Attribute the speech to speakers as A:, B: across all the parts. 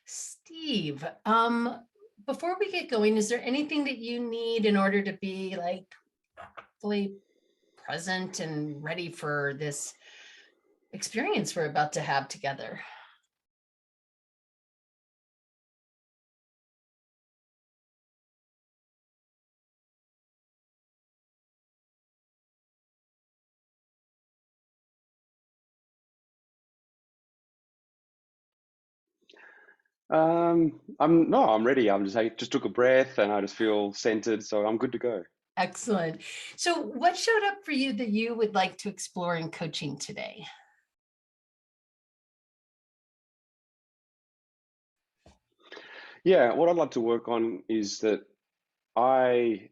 A: Steve, before we get going, is there anything that you need in order to be like fully present and ready for this experience we're about to have together?
B: I'm ready. I just took a breath and I just feel centered, so I'm good to go.
A: Excellent. So what showed up for you that you would like to explore in coaching today?
B: Yeah, what I'd like to work on is that I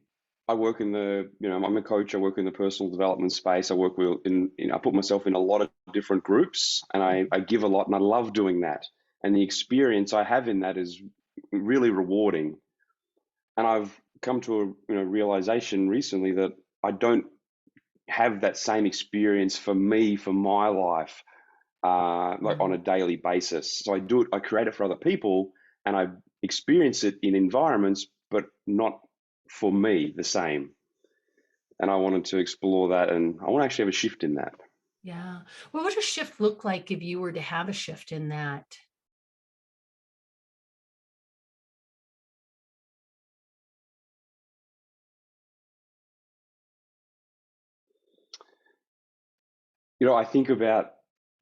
B: I work in I'm a coach. I work in the personal development space. I work with I put myself in a lot of different groups, and I give a lot, and I love doing that. And the experience I have in that is really rewarding. And I've come to a realization recently that I don't have that same experience for me for my life like on a daily basis. So I create it for other people, and I experience it in environments, but not for me the same. And I wanted to explore that, and I want to actually have a shift in that.
A: Yeah. What would a shift look like if you were to have a shift in that?
B: I think about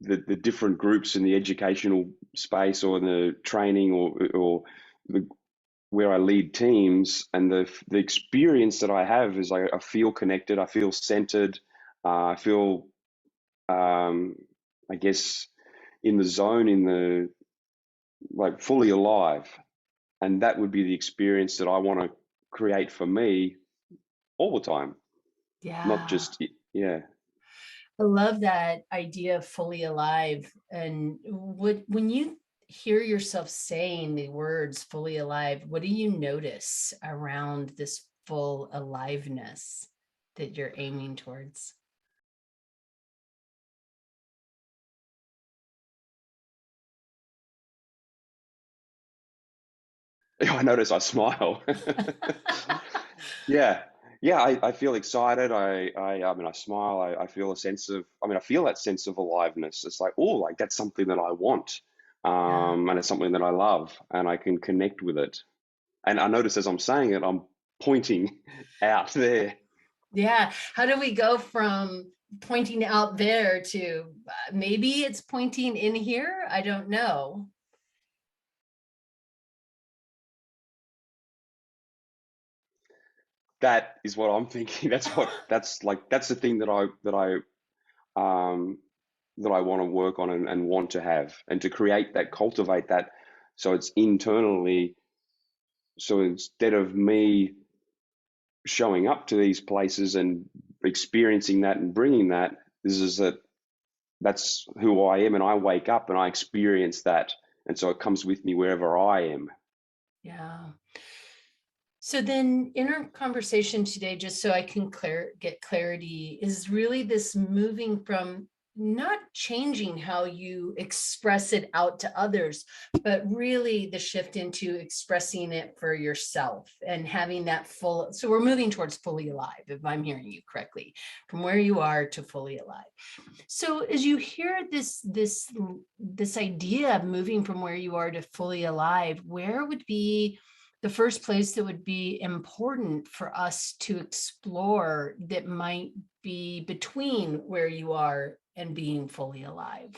B: the different groups in the educational space or in the training or the, where I lead teams, and the experience that I have is I feel connected, I feel centered, I feel um, I guess in the zone, in the like fully alive, and that would be the experience that I want to create for me all the time, not
A: Yeah.
B: just yeah.
A: I love that idea of fully alive. And when you hear yourself saying the words fully alive, what do you notice around this full aliveness that you're aiming towards?
B: I notice I smile. Yeah, yeah, I feel excited. I mean, I smile. I feel a sense of, I feel that sense of aliveness. It's like, oh, like that's something that I want.
A: Yeah.
B: And it's something that I love, and I can connect with it. And I notice as I'm saying it, I'm pointing out there.
A: Yeah. How do we go from pointing out there to maybe it's pointing in here? I don't know.
B: That is what I'm thinking. That's the thing um that I want to work on and want to have, and to create that, cultivate that, so it's internally. So instead of me showing up to these places and experiencing that and bringing that, that's who I am, and I wake up and I experience that, and so it comes with me wherever I am.
A: Yeah. So then in our conversation today, just so I can get clarity, is really this moving from not changing how you express it out to others, but really the shift into expressing it for yourself and having that full. So we're moving towards fully alive, if I'm hearing you correctly, from where you are to fully alive. So as you hear this idea of moving from where you are to fully alive, where would be the first place that would be important for us to explore that might be between where you are and being fully alive?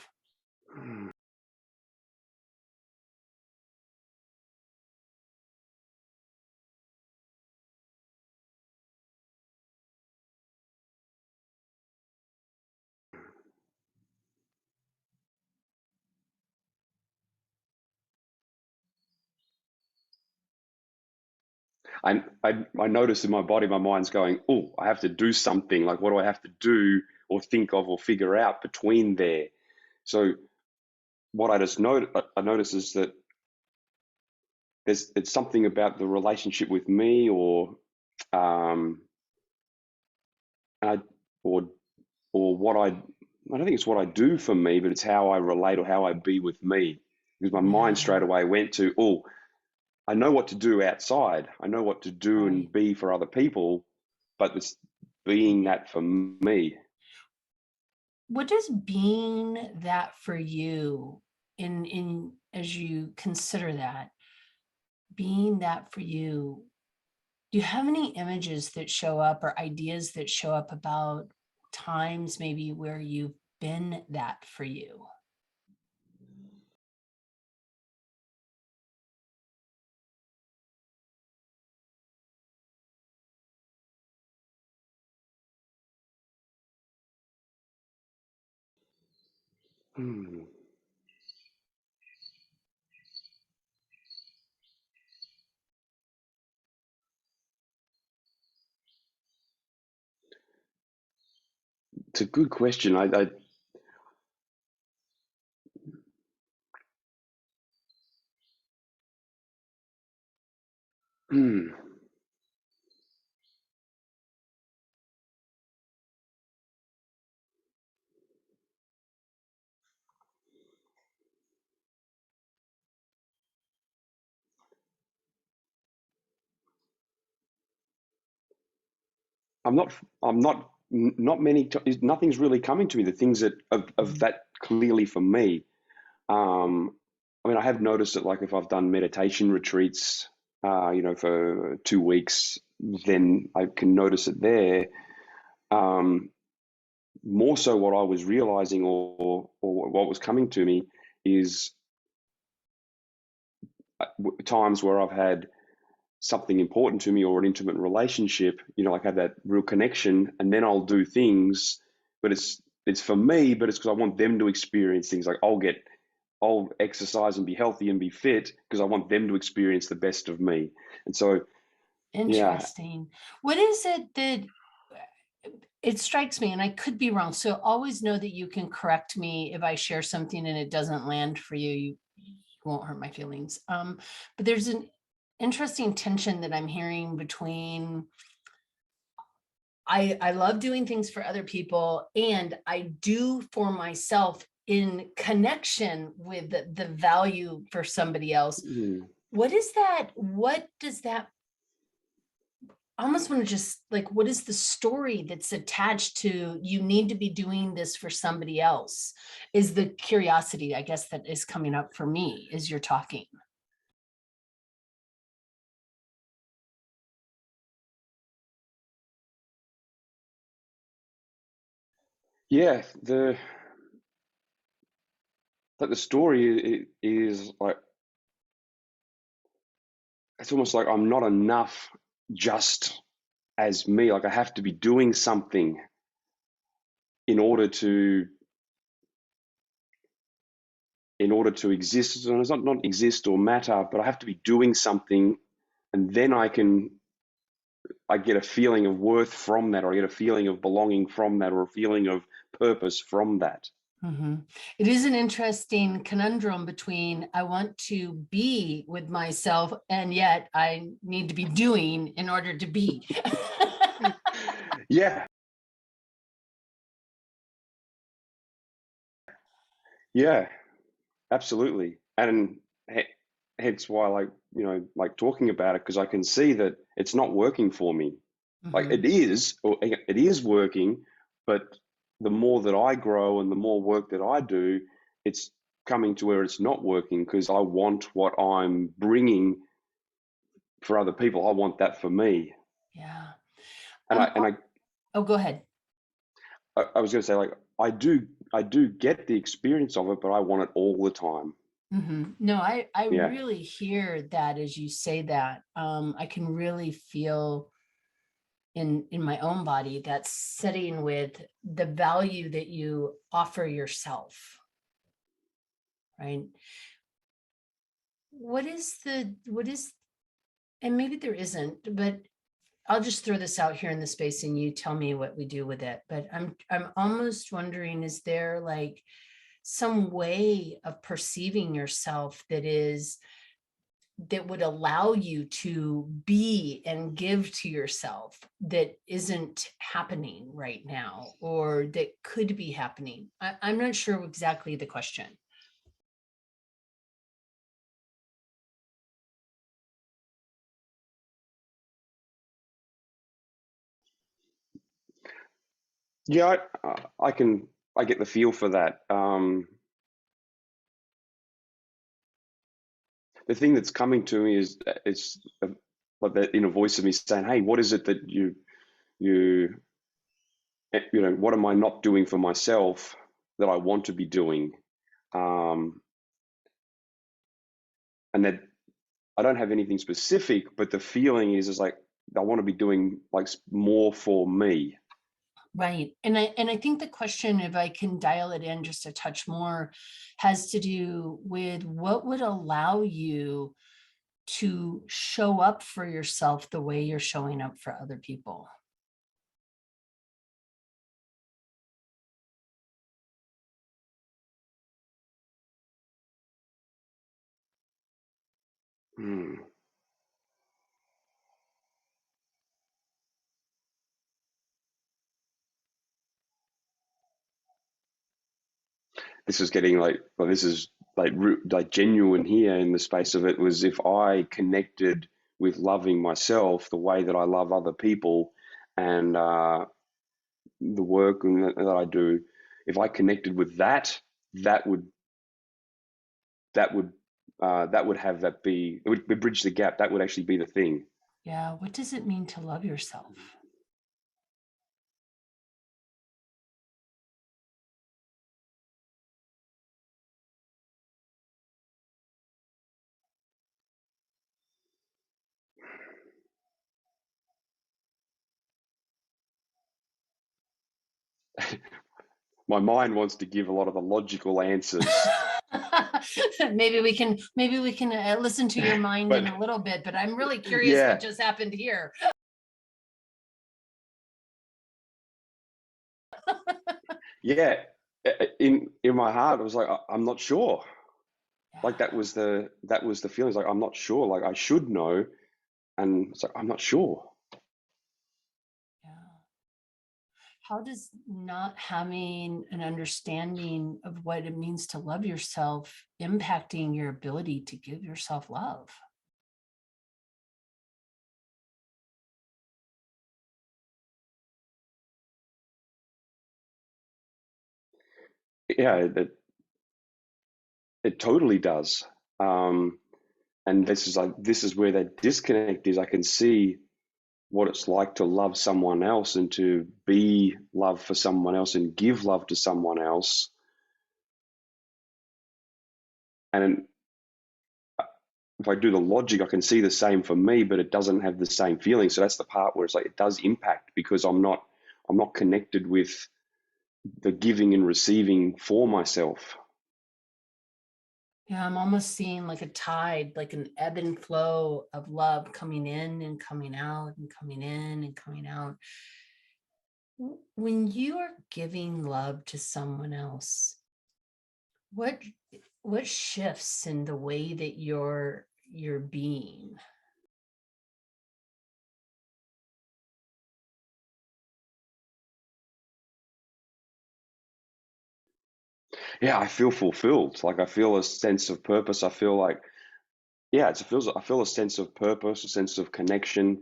B: I notice in my body, my mind's going, oh, I have to do something. Like, what do I have to do or think of or figure out between there? So what I notice is that it's something about the relationship with me, um, I, or what I don't think it's what I do for me, but it's how I relate or how I be with me because my mind
A: Yeah,
B: straight away went to, oh, I know what to do outside. I know what to do
A: right.
B: and be for other people, but it's being that for me.
A: What does being that for you in as you consider that, being that for you, do you have any images that show up or ideas that show up about times maybe where you've been that for you?
B: Hmm. It's a good question. Hmm. I'm not. I'm not. Not many. Nothing's really coming to me. The things that of
A: Mhm.
B: that clearly for me. I mean, I have noticed that, like, if I've done meditation retreats, for 2 weeks, then I can notice it there. Um, More so, what I was realizing, or what was coming to me, is times where I've had something important to me or an intimate relationship, like have that real connection, and then I'll do things, but it's for me, but it's because I want them to experience things. Like I'll exercise and be healthy and be fit because I want them to experience the best of me. And so, yeah,
A: Interesting. What is it that it strikes me, and I could be wrong. So always know that you can correct me if I share something and it doesn't land for you. You won't hurt my feelings. But there's an interesting tension that I'm hearing between I love doing things for other people and I do for myself in connection with the value for somebody else.
B: mm,
A: What is that? What does that I almost want to just like, what is the story that's attached to you need to be doing this for somebody else? Is the curiosity, I guess, that is coming up for me as you're talking.
B: yeah. The story is like, it's almost like I'm not enough just as me. Like I have to be doing something in order to exist. And it's not exist or matter, but I have to be doing something, and then I get a feeling of worth from that, or I get a feeling of belonging from that, or a feeling of purpose from that.
A: Mhm. It is an interesting conundrum between I want to be with myself and yet I need to be doing in order to be.
B: Yeah, yeah, absolutely. And hence why, like, like talking about it, because I can see that it's not working for me. Like
A: Mhm.
B: it is, or it is working, but the more that I grow and the more work that I do, it's coming to where it's not working because I want what I'm bringing for other people. I want that for me.
A: Yeah.
B: And I and I
A: Oh, go ahead.
B: I was going to say, like, I do get the experience of it, but I want it all the time.
A: No, I
B: Yeah.
A: really hear that as you say that. I can really feel in my own body that setting with the value that you offer yourself, right? What is and maybe there isn't, but I'll just throw this out here in the space and you tell me what we do with it. But I'm almost wondering, is there like some way of perceiving yourself that would allow you to be and give to yourself that isn't happening right now or that could be happening? I'm not sure exactly the question.
B: Yeah, I get the feel for that. The thing that's coming to me is it's like that inner voice of me saying, "Hey, what is it that you what am I not doing for myself that I want to be doing?" Um, and that I don't have anything specific, but the feeling is like I want to be doing like more for me.
A: Right. And I think the question, if I can dial it in just a touch more, has to do with what would allow you to show up for yourself the way you're showing up for other people.
B: Hmm. This is getting like, well, this is like genuine here in the space of it was if I connected with loving myself the way that I love other people and the work that I do, if I connected with that, that would that would that would have that be it would bridge the gap. That would actually be the thing.
A: Yeah. What does it mean to love yourself?
B: My mind wants to give a lot of the logical answers,
A: maybe we can listen to your mind
B: but
A: in a little bit, but I'm really curious what
B: yeah,
A: just happened here.
B: yeah. In my heart, I was like, I'm not sure. Like that was the feelings. Like I'm not sure. Like I should know, and it's like I'm not sure.
A: Yeah. How does not having an understanding of what it means to love yourself impacting your ability to give yourself love?
B: Yeah, it totally does. Um, and this is where that disconnect is. I can see what it's like to love someone else and to be love for someone else and give love to someone else. And if I do the logic, I can see the same for me, but it doesn't have the same feeling. So that's the part where it's like it does impact because I'm not connected with the giving and receiving for myself.
A: Yeah, I'm almost seeing like a tide, like an ebb and flow of love coming in and coming out and coming in and coming out. When you are giving love to someone else, what what shifts in the way that you're being?
B: Yeah, I feel fulfilled. Like I feel a sense of purpose. I feel like yeah, I feel a sense of purpose, a sense of connection,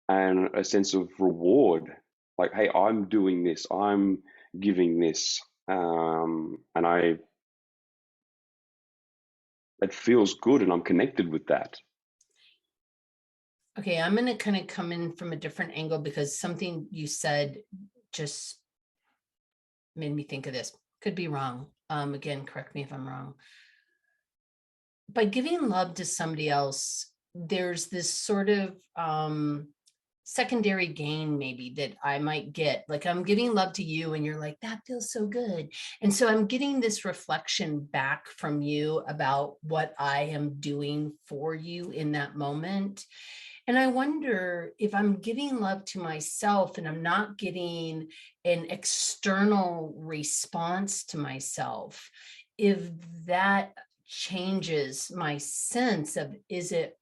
B: and a sense of reward. Like, hey, I'm doing this. I'm giving this, and it feels good, and I'm connected with that.
A: Okay, I'm going to kind of come in from a different angle because something you said just made me think of this. Could be wrong. Again, correct me if I'm wrong. By giving love to somebody else, there's this sort of secondary gain maybe that I might get. Like I'm giving love to you and you're like, that feels so good. And so I'm getting this reflection back from you about what I am doing for you in that moment. And I wonder if I'm giving love to myself and I'm not getting an external response to myself, if that changes my sense of, is it,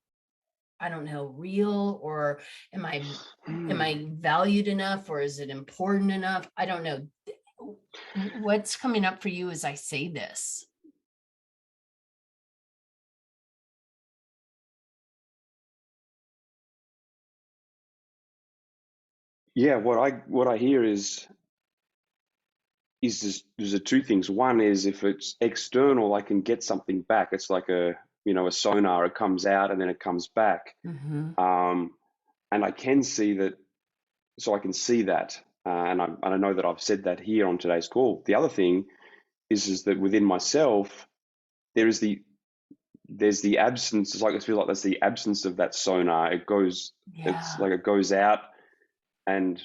A: I don't know, real, or am I am
B: Hmm.
A: I valued enough, or is it important enough? I don't know. What's coming up for you as I say this?
B: Yeah, what I hear is is there's the two things. One is if it's external, I can get something back. It's like a sonar. It comes out and then it comes back,
A: Mm-hmm.
B: and I can see that. So I can see that, and I know that I've said that here on today's call. The other thing is that within myself there's the absence. It's like I feel like that's the absence of that sonar. It's
A: Yeah.
B: like it goes out, and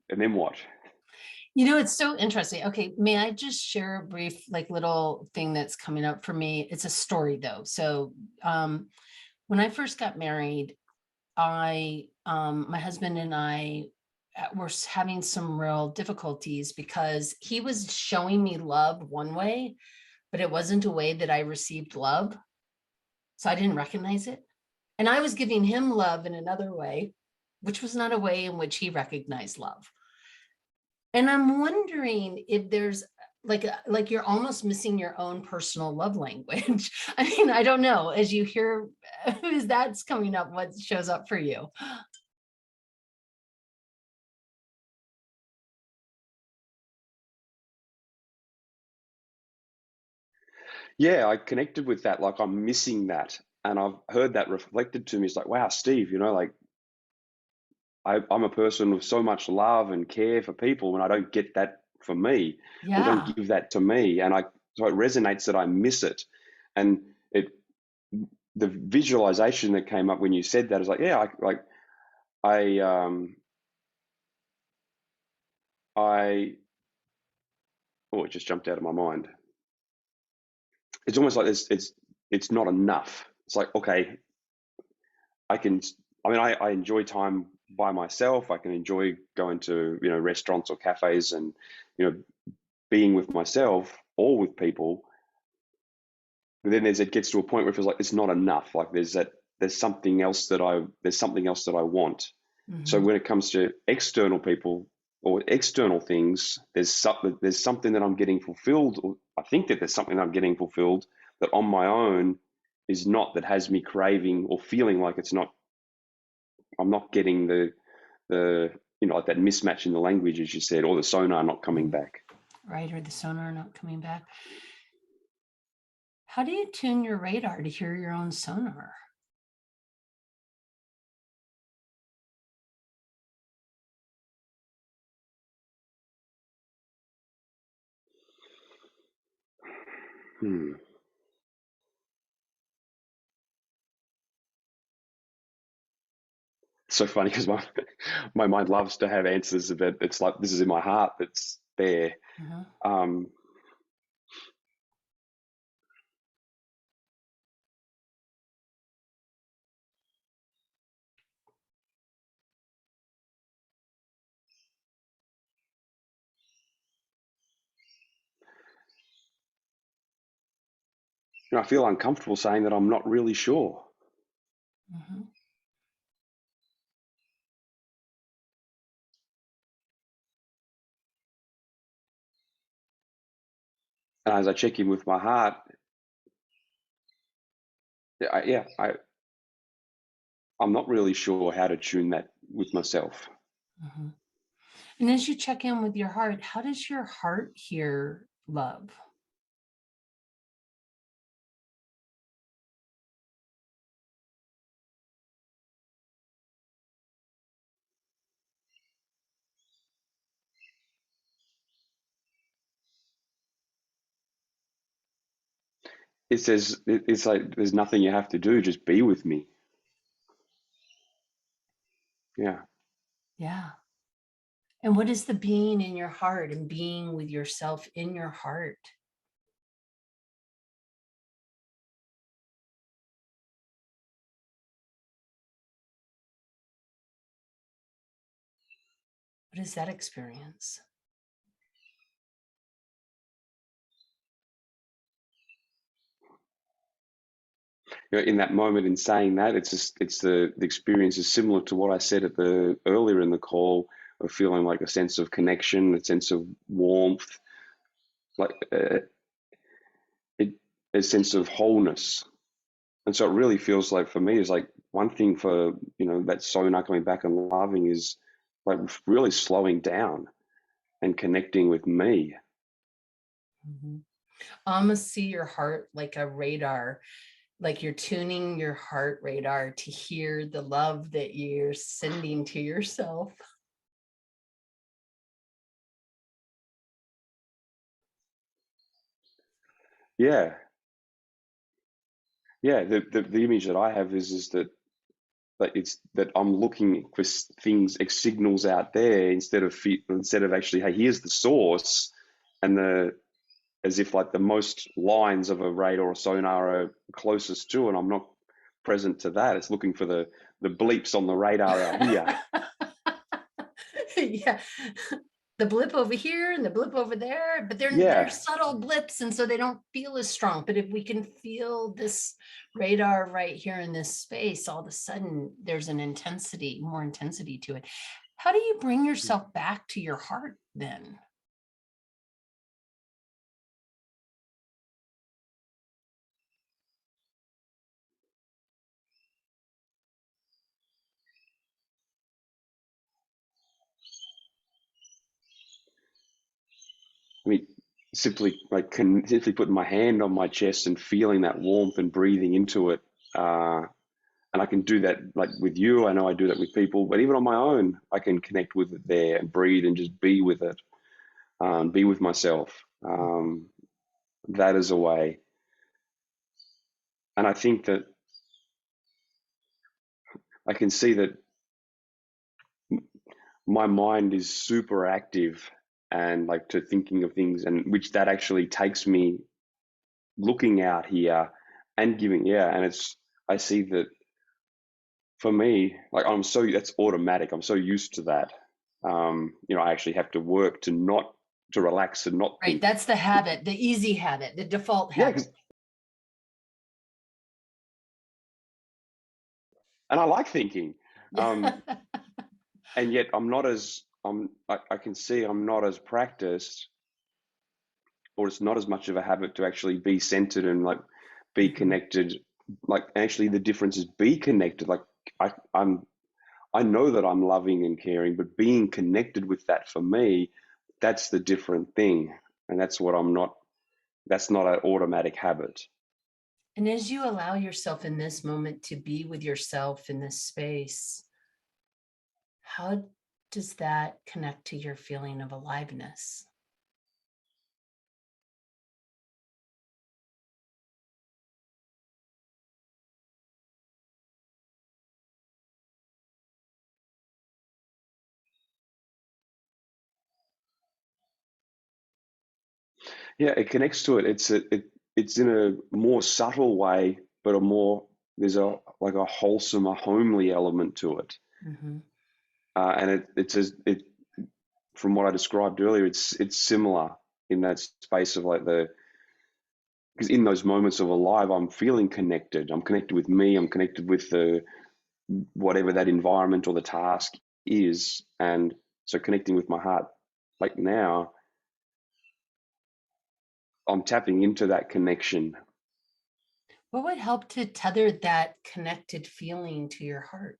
B: then what?
A: It's so interesting. Okay, may I just share a brief, like, little thing that's coming up for me? It's a story though. So, when I first got married, my husband and I were having some real difficulties because he was showing me love one way, but it wasn't a way that I received love. So I didn't recognize it. And I was giving him love in another way, which was not a way in which he recognized love. And I'm wondering if there's like you're almost missing your own personal love language. I mean, I don't know. As you hear, as that's coming up, what shows up for you?
B: Yeah, I connected with that. Like I'm missing that, and I've heard that reflected to me. It's like, wow, Steve, like I'm a person with so much love and care for people, and I don't get that for me, or don't
A: Yeah.
B: give that to me, and so it resonates that I miss it, and it the visualization that came up when you said that is like, yeah, I I oh, it just jumped out of my mind. It's almost like it's not enough. It's like, okay, I can. I mean, I enjoy time by myself. I can enjoy going to restaurants or cafes and you know being with myself or with people. But then it gets to a point where it feels like it's not enough. Like there's something else that I want. So
A: Mhm.
B: when it comes to external people or external things, there's something that I'm getting fulfilled, or I think that there's something that I'm getting fulfilled that on my own is not, that has me craving or feeling like it's not. I'm not getting the like that mismatch in the language, as you said, or the sonar not coming
A: Mhm.
B: back.
A: Right, or the sonar not coming back. How do you tune your radar to hear your own sonar?
B: Hmm. So funny because my mind loves to have answers, but it's like this is in my heart that's there.
A: Mhm.
B: Um, I feel uncomfortable saying that I'm not really sure.
A: Mhm.
B: And as I check in with my heart, I'm not really sure how to tune that with myself.
A: Mhm. And as you check in with your heart, how does your heart hear love?
B: It's like there's nothing you have to do, just be with me. Yeah.
A: Yeah. And what is the being in your heart and being with yourself in your heart? What is that experience?
B: In that moment, in saying that, it's the experience is similar to what I said at the earlier in the call, of feeling like a sense of connection, a sense of warmth, like it a sense of wholeness. And so it really feels like, for me, is like one thing for that sonar coming back and loving is like really slowing down. and connecting with me.
A: Mhm. I almost see your heart like a radar, like you're tuning your heart radar to hear the love that you're sending to yourself.
B: Yeah. Yeah. The image that I have is that it's that I'm looking for things, signals out there instead of actually, hey, here's the source, and as if like the most lines of a radar or sonar are closest to, and I'm not present to that. It's looking for the bleeps on the radar out here.
A: Yeah. The blip over here and the blip over there, but they're
B: Yeah.
A: subtle blips, and so they don't feel as strong. But if we can feel this radar right here in this space, all of a sudden there's an intensity, more intensity to it. How do you bring yourself back to your heart then?
B: I mean, simply putting my hand on my chest and feeling that warmth and breathing into it. And I can do that like with you. I know I do that with people, but even on my own, I can connect with it there and breathe and just be with it, be with myself. That is a way. And I think that I can see that my mind is super active and like to thinking of things, and which that actually takes me looking out here and giving, yeah. And I see that for me, like that's automatic. I'm so used to that. I actually have to work to relax and not
A: Right,
B: think.
A: that's the habit, the easy habit, the default
B: Yeah,
A: habit.
B: and I like thinking,
A: Yeah.
B: um, and yet I can see I'm not as practiced, or it's not as much of a habit to actually be centered and like be
A: Mhm.
B: connected. Like actually, the difference is be connected. Like I know that I'm loving and caring, but being connected with that for me, that's the different thing. And that's not an automatic habit.
A: And as you allow yourself in this moment to be with yourself in this space, how does that connect to your feeling of aliveness?
B: Yeah, it connects to it. It's in a more subtle way, but there's a wholesome, a homely element to it.
A: Mhm.
B: And it from what I described earlier, it's similar in that space of like because in those moments of alive, I'm feeling connected. I'm connected with me. I'm connected with the whatever that environment or the task is, and so connecting with my heart. Like now, I'm tapping into that connection.
A: What would help to tether that connected feeling to your heart?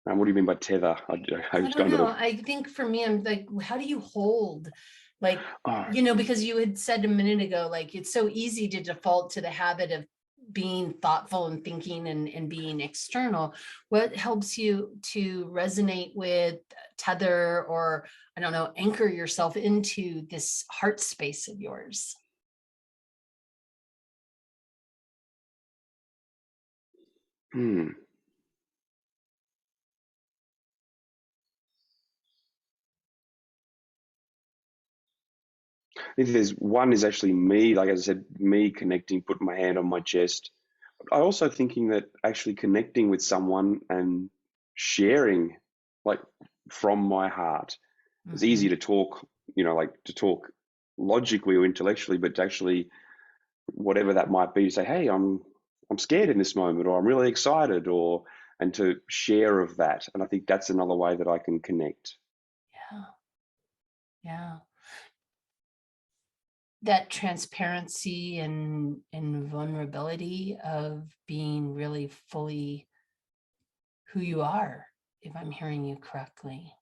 B: And what do you mean by tether? I
A: I
B: was
A: don't
B: going to
A: know.
B: the.
A: I think for me, I'm like, how do you hold, like,
B: Oh,
A: because you had said a minute ago, like, it's so easy to default to the habit of being thoughtful and thinking and being external. What helps you to resonate with, tether, or, I don't know, anchor yourself into this heart space of yours?
B: hmm. If there's one is actually me, like as I said, me connecting, putting my hand on my chest. I also thinking that actually connecting with someone and sharing, like from my heart. It's easy
A: Mhm.
B: to talk, like to talk logically or intellectually, but to actually whatever that might be, to say, hey, I'm scared in this moment, or I'm really excited, or and to share of that. And I think that's another way that I can connect.
A: Yeah, yeah. that transparency and vulnerability of being really fully who you are, if I'm hearing you correctly.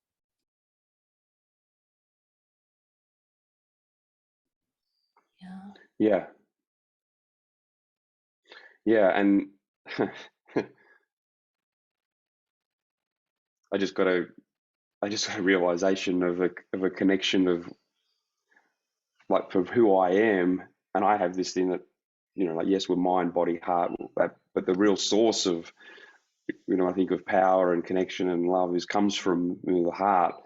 A: Yeah.
B: Yeah. Yeah. And I just got a realization of a connection of, like, for who I am. And I have this thing that, like, yes, we're mind, body, heart, but the real source of, I think of power and connection and love comes from the heart.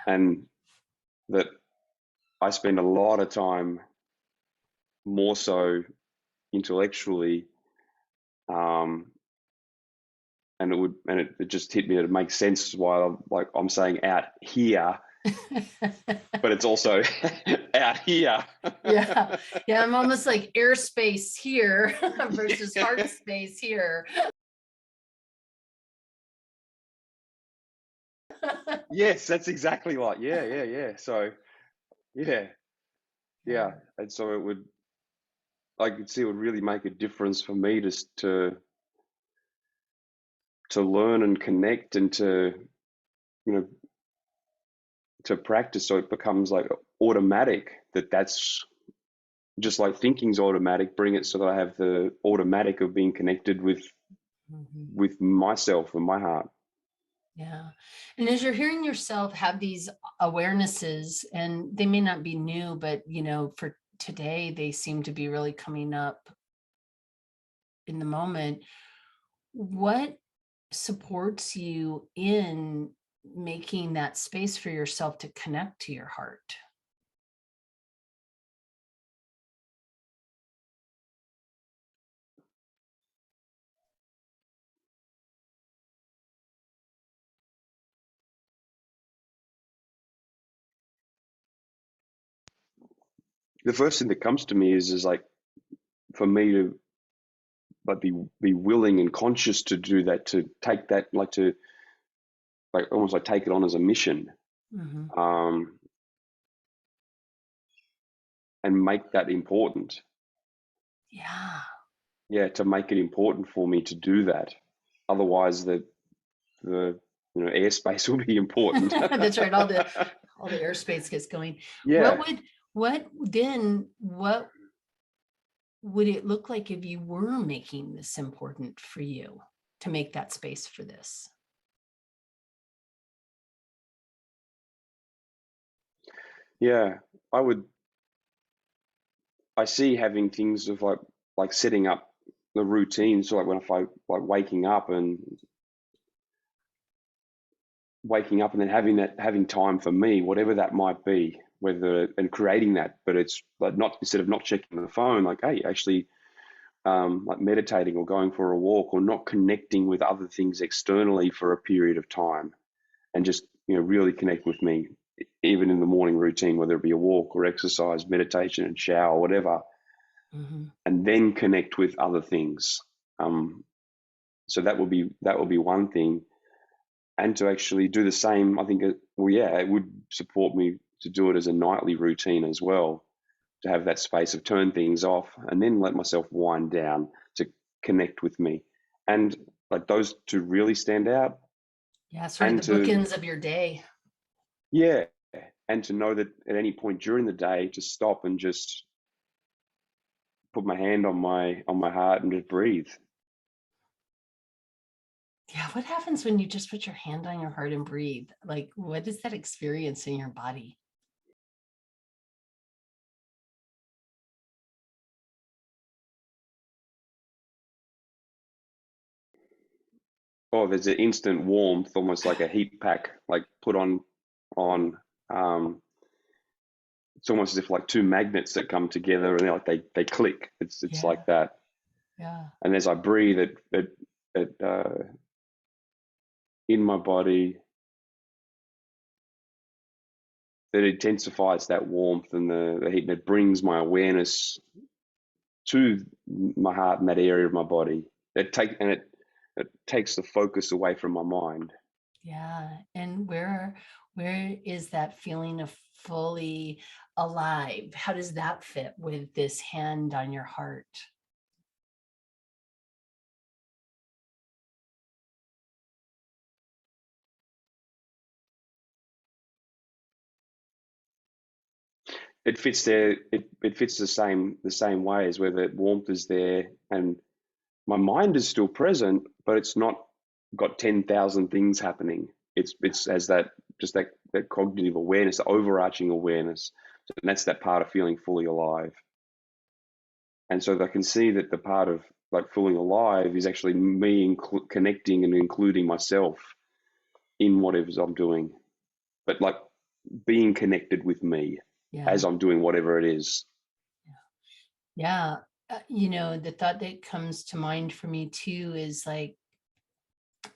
A: Yeah.
B: And that I spend a lot of time, more so intellectually, and it just hit me that it makes sense why I'm saying out here, but it's also out here.
A: Yeah. Yeah. I'm almost like airspace here versus heart space here.
B: Yes, that's exactly like, yeah. So yeah,
A: Yeah.
B: and so I could see it would really make a difference for me to learn and connect and you know to practice, so it becomes like automatic. That's just like thinking's automatic. Bring it so that I have the automatic of being connected with
A: Mhm.
B: myself and my heart.
A: Yeah. And as you're hearing yourself have these awarenesses, and they may not be new, but for today, they seem to be really coming up in the moment. What supports you in making that space for yourself to connect to your heart?
B: The first thing that comes to me is like, for me to, like, be willing and conscious to do that, to take that, like, to, like, almost like take it on as a mission,
A: Hmm.
B: um, and make that important.
A: Yeah.
B: Yeah, to make it important for me to do that. Otherwise, the airspace will be important.
A: That's right. All the airspace gets going. What
B: Yeah,
A: would what would it look like if you were making this important for you to make that space for this?
B: yeah. I would. I see having things of like setting up the routine. So like when if I like waking up and then having time for me, whatever that might be, whether and creating that. But it's like, not, instead of not checking the phone, like, hey, actually, like meditating or going for a walk, or not connecting with other things externally for a period of time, and just really connect with me, even in the morning routine, whether it be a walk or exercise, meditation and shower, whatever,
A: Hmm.
B: and then connect with other things. Um, so that will be one thing, and to actually do the same. I think it would support me to do it as a nightly routine as well, to have that space of turn things off and then let myself wind down to connect with me, and like those two really stand out.
A: Yeah, sort of
B: And
A: the
B: to
A: bookends of your day.
B: yeah and to know that at any point during the day, to stop and just put my hand on my heart and just breathe.
A: Yeah, what happens when you just put your hand on your heart and breathe? Like, what is that experience in your body?
B: Oh, there's an instant warmth, almost like a heat pack, like put on. Um, it's almost as if like two magnets that come together and they click. It's
A: Yeah,
B: like that.
A: yeah,
B: And as I breathe, it in my body, it intensifies that warmth and the heat, and it brings my awareness to my heart and that area of my body. It takes the focus away from my mind.
A: yeah. And where is that feeling of fully alive. How does that fit with this hand on your heart?
B: It fits there. It fits the same way as where the warmth is there, and my mind is still present, but it's not got 10,000 things happening. It's as that just that cognitive awareness, the overarching awareness, and that's that part of feeling fully alive. And so I can see that the part of like feeling alive is actually me connecting and including myself in whatever I'm doing, but like being connected with me as I'm doing whatever it is.
A: Yeah. You know, the thought that comes to mind for me too is like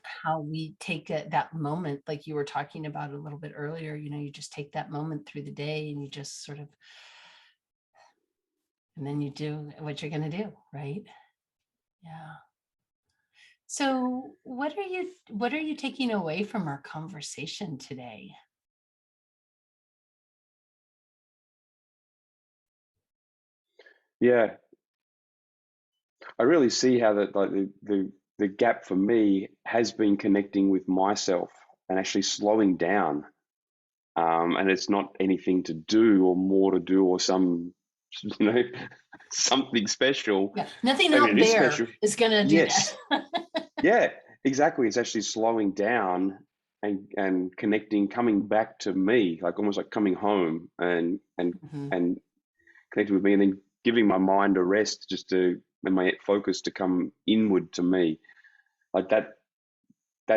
A: how we take that moment, like you were talking about a little bit earlier, you know, you just take that moment through the day and you just sort of, and then you do what you're going to do, right? Yeah. So what are you taking away from our conversation today?
B: Yeah, I really see how that like the gap for me has been connecting with myself and actually slowing down. And it's not anything to do or more to do or some, you know, something special.
A: Yeah, nothing
B: I mean,
A: out
B: it is
A: there
B: special.
A: is going to do
B: Yes.
A: that.
B: Yeah, exactly. It's actually slowing down and connecting, coming back to me, like almost like coming home
A: Mhm.
B: and connecting with me, and then giving my mind a rest, just to and my focus to come inward to me, like that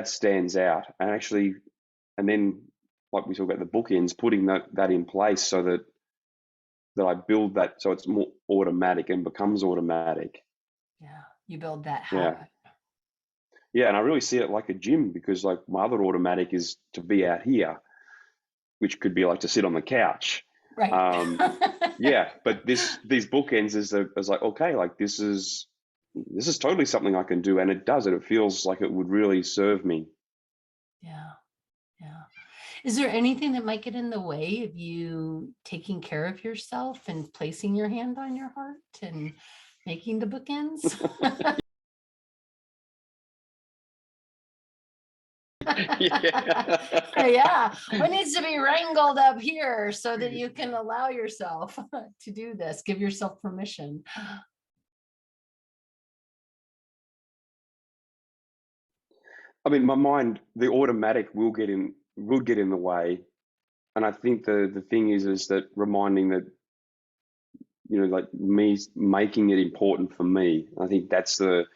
B: stands out. And actually, and then like we talk about the bookends, putting that in place so that I build that so it's more automatic and becomes automatic.
A: Yeah, you build that
B: Yeah.
A: habit.
B: Yeah, and I really see it like a gym, because like my other automatic is to be out here, which could be like to sit on the couch.
A: Right.
B: Yeah, but these bookends is like, okay, like this is totally something I can do, and it does it. It feels like it would really serve me.
A: Yeah. Yeah. Is there anything that might get in the way of you taking care of yourself and placing your hand on your heart and making the bookends?
B: Yeah.
A: Yeah. What needs to be wrangled up here so that you can allow yourself to do this? Give yourself permission.
B: I mean, my mind, the automatic will get in the way, and I think the thing is that reminding that, you know, like me making it important for me. I think that's a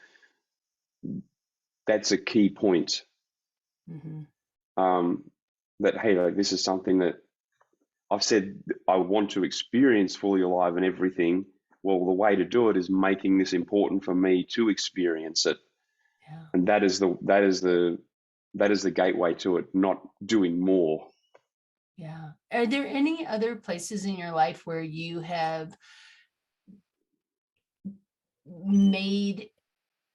B: key point.
A: Mhm.
B: Um, that hey, like this is something that I've said I want to experience fully alive and everything. Well, the way to do it is making this important for me to experience it,
A: Yeah.
B: and that is the gateway to it. Not doing more.
A: Yeah. Are there any other places in your life where you have made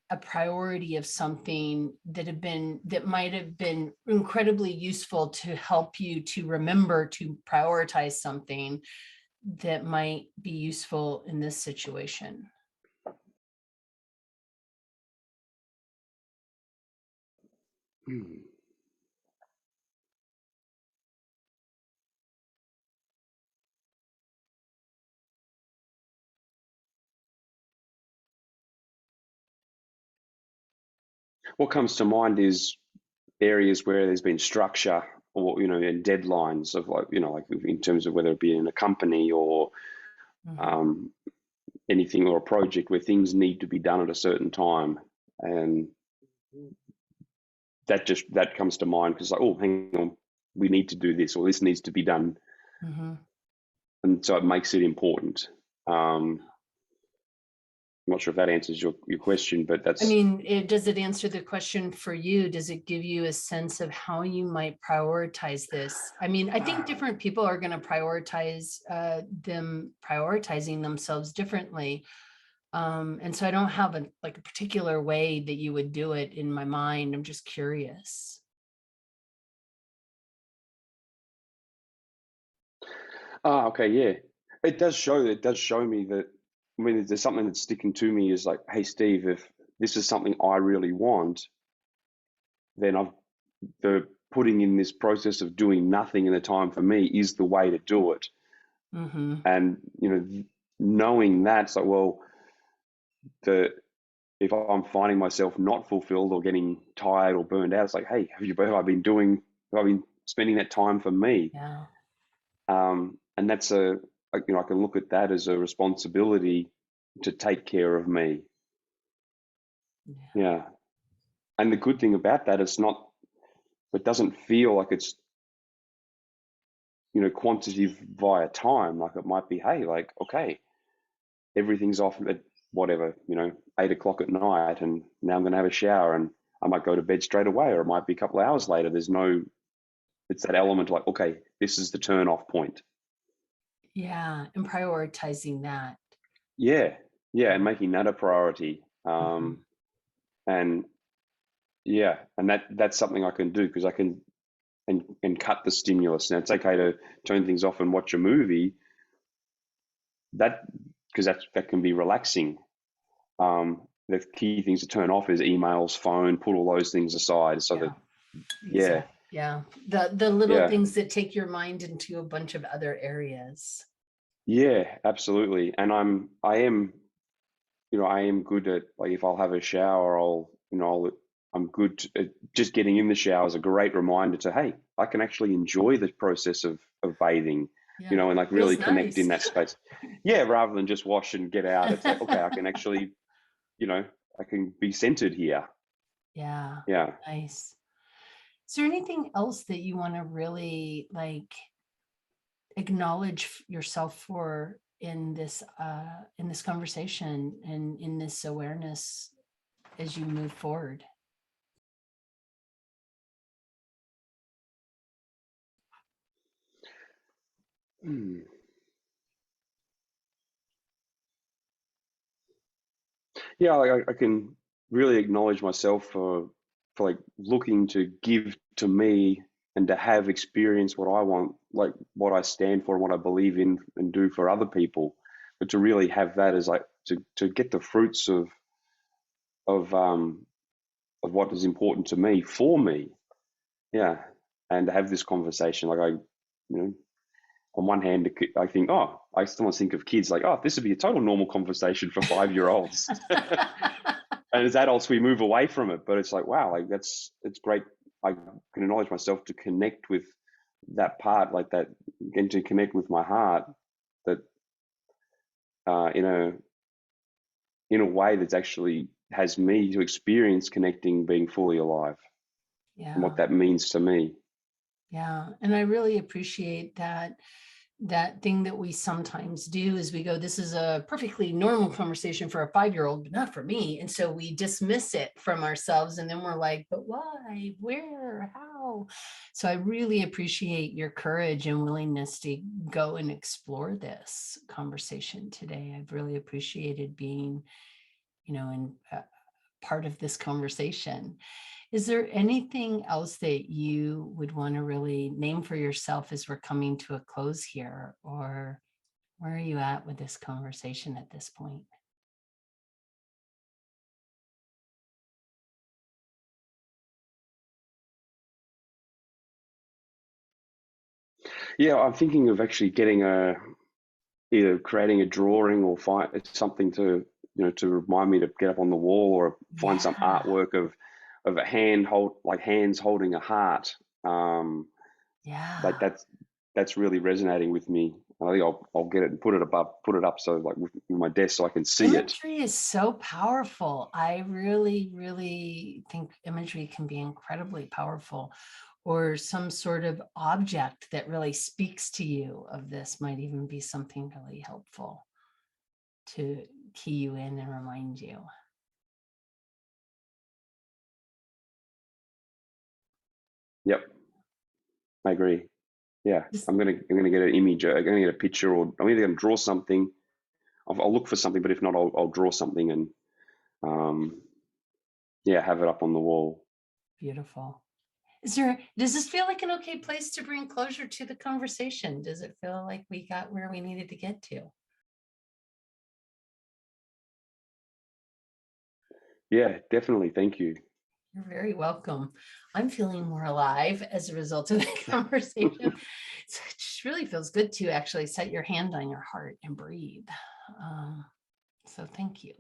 A: a priority of something that might have been incredibly useful to help you to remember to prioritize something that might be useful in this situation?
B: Hmm. What comes to mind is areas where there's been structure, or you know, and deadlines of, like, you know, like in terms of whether it be in a company or
A: Mhm.
B: um, anything, or a project where things need to be done at a certain time, and that comes to mind, because like, oh, hang on, we need to do this, or this needs to be done,
A: Mhm.
B: and so it makes it important. I'm not sure if that answers your question, but
A: I
B: that's
A: mean, does it answer the question for you? Does it give you a sense of how you might prioritize this? I mean, I think different people are going to prioritize them prioritizing themselves differently. And so I don't have a particular way that you would do it in my mind. I'm just curious.
B: Okay, yeah. It does show me that, I mean, there's something that's sticking to me is like, hey, Steve, if this is something I really want, then the putting in this process of doing nothing in the time for me is the way to do it.
A: Mm-hmm.
B: And, knowing that, it's like, well, if I'm finding myself not fulfilled or getting tired or burned out, it's like, hey, have I been spending that time for me?
A: Yeah.
B: And that's I can look at that as a responsibility to take care of me.
A: Yeah.
B: Yeah. And the good thing about that, it doesn't feel like it's, quantitative via time. Like it might be, hey, like, okay, everything's off at whatever, 8 o'clock at night, and now I'm going to have a shower and I might go to bed straight away, or it might be a couple of hours later. It's that element like, okay, this is the turn off point.
A: Yeah. And prioritizing that.
B: Yeah. Yeah.
A: Yeah.
B: And making that a priority.
A: Mhm.
B: And yeah, and that's something I can do because I can and cut the stimulus. Now it's okay to turn things off and watch a movie. That because that can be relaxing. The key things to turn off is emails, phone, put all those things aside. So that
A: Yeah.
B: yeah,
A: Exactly. Yeah. The little
B: yeah,
A: things that take your mind into a bunch of other areas.
B: yeah, absolutely. And I am good at, like, if I'll have a shower, I'm good at just getting in the shower is a great reminder to, hey, I can actually enjoy the process of bathing,
A: Yeah.
B: and like really
A: Feels
B: connect in
A: nice.
B: that space. Yeah, rather than just wash and get out. It's like, okay, I can actually, you know, I can be centered here.
A: Yeah.
B: Yeah.
A: Nice. Is there anything else that you want to really like acknowledge yourself for in this conversation and in this awareness as you move forward?
B: Hmm. Yeah, like I can really acknowledge myself for like looking to give to me and to have experience what I want, like what I stand for and what I believe in and do for other people. But to really have that as like to get the fruits of um of what is important to me for me. Yeah. And to have this conversation, like on one hand, I think, oh, I sometimes think of kids like, oh, this would be a total normal conversation for 5-year-olds. And as adults we move away from it, but it's like, wow, like it's great. I can acknowledge myself to connect with that part, like that, and to connect with my heart, that uh in a in a way that's actually has me to experience connecting, being fully alive, and
A: Yeah.
B: what that means to me.
A: Yeah. And I really appreciate that thing that we sometimes do is we go, this is a perfectly normal conversation for a 5-year-old, but not for me. And so we dismiss it from ourselves. And then we're like, but why, where, how? So I really appreciate your courage and willingness to go and explore this conversation today. I've really appreciated being, in part of this conversation. Is there anything else that you would want to really name for yourself as we're coming to a close here? Or where are you at with this conversation at this point?
B: Yeah, I'm thinking of actually getting either creating a drawing or find something to to remind me to get up on the wall, or find some
A: Yeah.
B: artwork of a hands holding a heart. Like
A: Yeah.
B: that's really resonating with me. I think I'll get it and put it up, so like with my desk, so I can see it.
A: Imagery is so powerful. I really, really think imagery can be incredibly powerful. Or some sort of object that really speaks to you of this might even be something really helpful to key you in and remind you.
B: Yep, I agree. Yeah,
A: Just
B: I'm gonna get an image. I'm gonna get a picture, or I'm either gonna draw something. I'll look for something, but if not, I'll draw something and um, yeah, have it up on the wall.
A: beautiful. Does this feel like an okay place to bring closure to the conversation? Does it feel like we got where we needed to get to?
B: Yeah, definitely. Thank you.
A: You're very welcome. I'm feeling more alive as a result of the conversation. So it just really feels good to actually set your hand on your heart and breathe. So thank you.